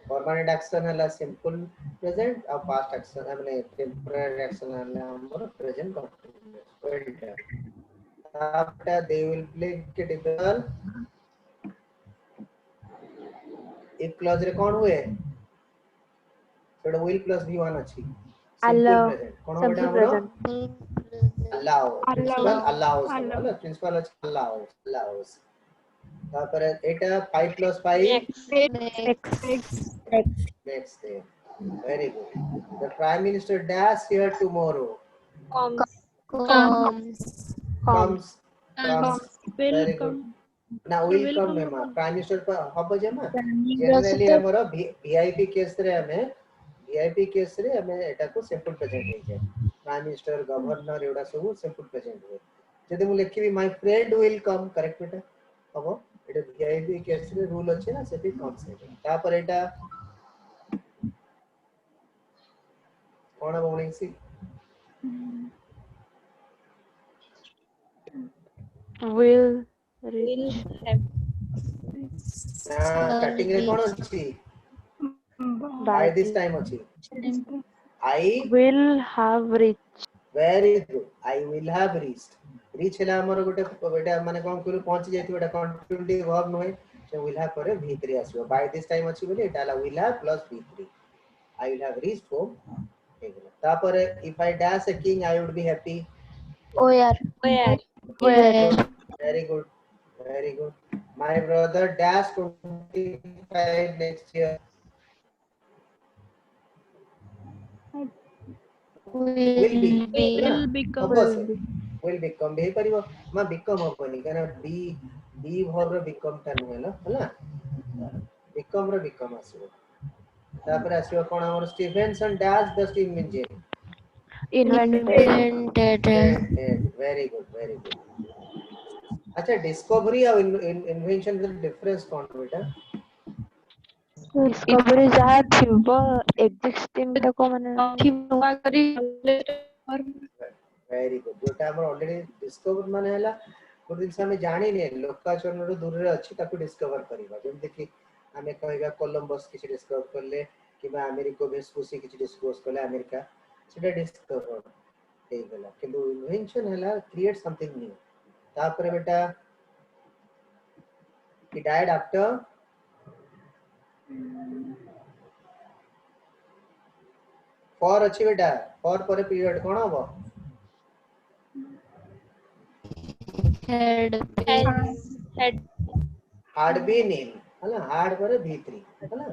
permanent action हैला simple present और past action माने temporary action हैला हमर present continuous well done after they will play critical if clause रे कोन हुए सेटा will plus v1 अछि Allow. simple present कोन बेटा Simple हमरो present. allow principal allows होला principal allows तापर एटा 5 plus 5 X. next day Very good. The prime minister dash here tomorrow. Comes. Comes. Comes. Comes. will Very good. come Now will will come come ma prime minister pa habo je ma Planning generally ର हमर VIP case रे हमें VIP case रे हमें एटा को simple present हे जाय prime minister governor एडा सब simple present हो जदि मु लिखिबी my friend will come correct बेटा हबो एटा VIP case रे रूल अछि ना सेठी comes हे ता पर एटा कोन बोनिंग सी Will will reach. have cutting रे कोन अछि by this time अछि I Will have reached. very good I will have reached reach ହେଲା हमर गोटे बेटा माने कोन कहलु पहुंच जायति बेटा कंटिन्यूटी वर्ब नय से will have करे v3 आसीबो by this time अछि बोली एटा ला will have plus v3 I will have reached home हेगला तापरे if I dash a king I would be happy Where? where Where? very good very good my brother dash 25 next year will be Will be. ना will become हबो से will become हे परिबो मा become हबोनी काना be verb row become ता नुहेला हला become रो become आसीबो तापर आसीबो कोन हमर स्टीफेनसन dash the steam engine Invented. Invented. very good very good अच्छा डिस्कवरी और इन्वेंशन में डिफरेंस कौन बेटा Discovery ଯାହା ଥିବ existing ଟାକୁ ମାନେ ଥିବା କରି वेरी गुड जोटा हमर ऑलरेडी डिस्कवर माने हला कोन दिन से हम जानि ने लोकाचरण रो दूर रे अछि ताकू डिस्कवर करिबा जेम देखि हमें कहबा कोलंबस किछ डिस्कवर करले किबा अमेरिको वेस्पुसी किछ डिस्कवर करले अमेरिका सेटा डिस्कवर हे गेला किंतु इन्वेंशन हला क्रिएट समथिंग न्यू तापर बेटा he died after for अछि बेटा for पर पीरियड कोन हबो Had had had been in हला had पर v3 हला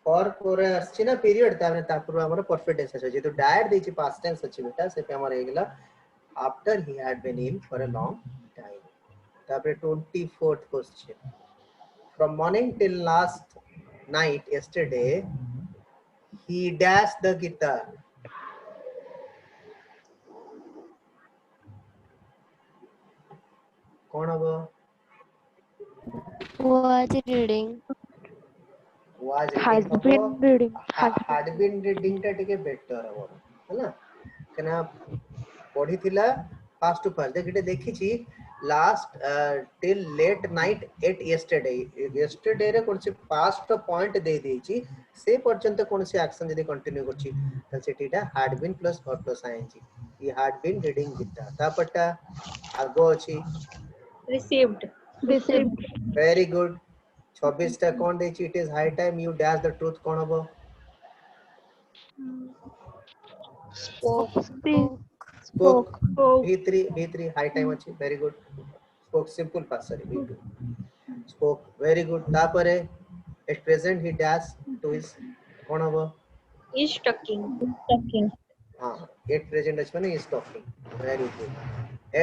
for पर अछि ना पीरियड ताने तापर हमर परफेक्ट टेंस अछि जे तो died देछि past tense अछि बेटा से पे हमर हे गेला after he had been ill for a long time तापर 24th question from morning till last night yesterday he dashed the guitar कौन हबो was reading. was has reading been हबो reading. had been reading टा टिके better हबो हैना केना पढी थिला फास्ट टू फास्ट देखिटे देखि छी last till late night at yesterday रे कोन से पास्ट पॉइंट दे देई छी से पर्यंत कोन से एक्शन यदि कंटिन्यू करछि त सेटिटा had been plus verb plus ing he had been reading guitar तापटा आगो अछि received Received. very good 26 टा कोन दे छी it is high time you dash the truth कोन हबो spoke spoke spoke v3 high time अछि very good spoke simple past sorry v2 spoke very good तापरे at present he dash to his कोन हबो is talking हां at present अछि माने is talking very good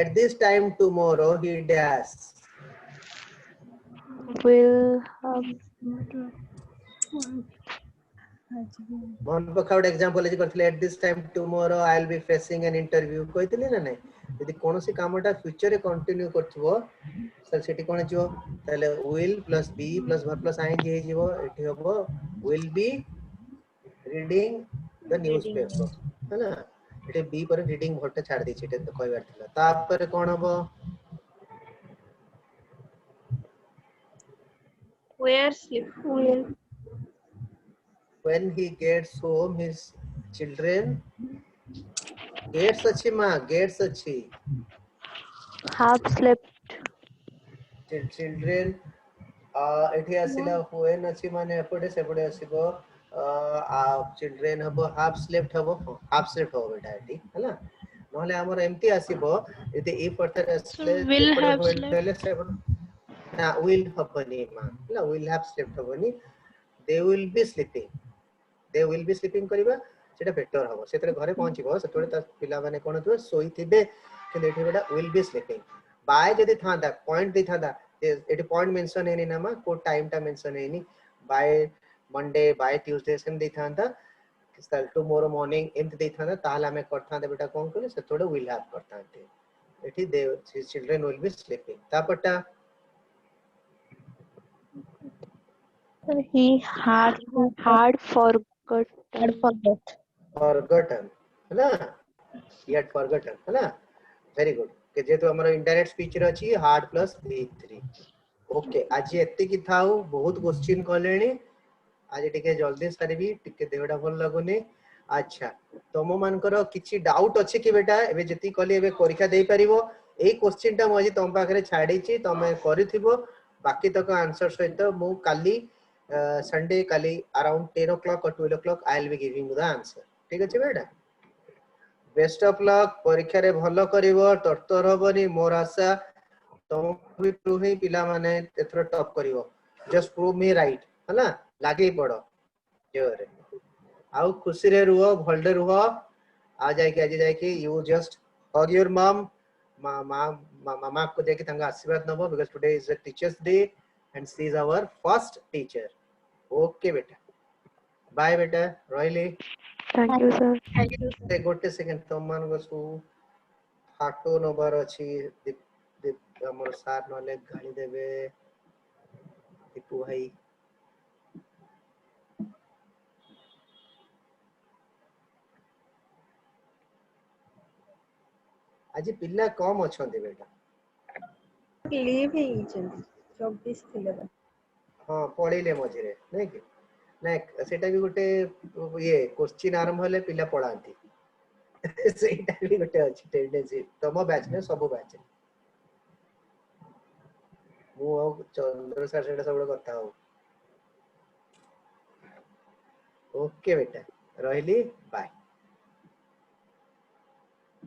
at this time tomorrow he dash Will have. मन पखाउट example जे करथले at this time tomorrow I will be facing an interview कहितले ना नै यदि कोनोसी कामटा फ्यूचर रे कंटिन्यू करथबो सर सेठी कोन जो तले will plus be plus verb plus ing हे जीवो एठी हबो will be reading the newspaper है ना एठी be पर reading भट छाड़ दै छी एटे तो कहबार थिला तापर कोन हबो where sleep Will when he gets home his children gets अछि मा gets अछि have slept. children एठी आसिला when अछि माने एपटे सेपटे आसीबो children हबो half slept हबो बेटा एठी हैला नहले हमर एमती आसीबो यदि ए पर्थर असले will एपटे have when slept. पहले सेपटे ना will हबनी मा हैला will have slept हबनी they will be sleeping they will be sleeping करिबा सेटा बेटर हबो सेतरे घरे पहुंचीबो सेतरे ता पिला माने कोन थबे सोई थिबे कि एठी बेटा विल बी स्लीपिंग बाय जदी थांदा पॉइंट दे थांदा एठी पॉइंट मेंशन हेनी ना मा को टाइम टा मेंशन हेनी by Monday by Tuesday same दे थांदा कल टुमारो मॉर्निंग एंत दे थांदा ताला में करथा दे बेटा कोन करे सेतरे विल हैव करथा एठी the children will be sleeping तापटा he had forgotten है ना he had forgotten है ना वेरी गुड के जेतु हमर इनडायरेक्ट स्पीच रे अछि हार्ड प्लस v3 ओके आज एते की थाउ बहुत क्वेश्चन कलेनी आज टिके जल्दी सारीबी टिके देहडा भल लागुनी अच्छा तमो मानकर किछि डाउट अछि कि बेटा एबे जति कली एबे परीक्षा देई परिबो एई क्वेश्चन टा मजी तम पाखरे छाडी छि तमे करिथिबो बाकी तक आंसर सहित मु काली संडे काली around 10 o'clock or 12 o'clock I will be giving you the answer ठीक अछि बेटा बेस्ट ऑफ लक परीक्षा रे भलो करिवो तत्तर हबनी मोर आशा तुम भी प्रूव ही पिला माने एथरो टॉप करिवो जस्ट प्रूव मी राइट हला लागे पड़ो जोरे आउ खुशी रे रुहो भलडे रुहो आ जाय के यू जस्ट हग योर मम मामा को जाके तंगा आशीर्वाद नबो because today is a teachers' day and she is our first teacher okay बेटा बाय बेटा रोइली Thank you, sir. से गोटे सेकंड तुम मान को सु फाटो नंबर अछि दीप हमर सार नले गाली देबे दीपू भाई आज पिल्ला कम अछंती बेटा लीव ही चंदी 24 थिले बा हां पढिले मझिरे नै कि नै सेटा भी गोटे ये क्वेश्चन आरंभ होले पिल्ला पढांती सेटा भी गोटे अछि टेंडेंसी तम बैच ने सब बैच मु चंद्र सर सेटा सब कथा हो ओके बेटा रहली बाय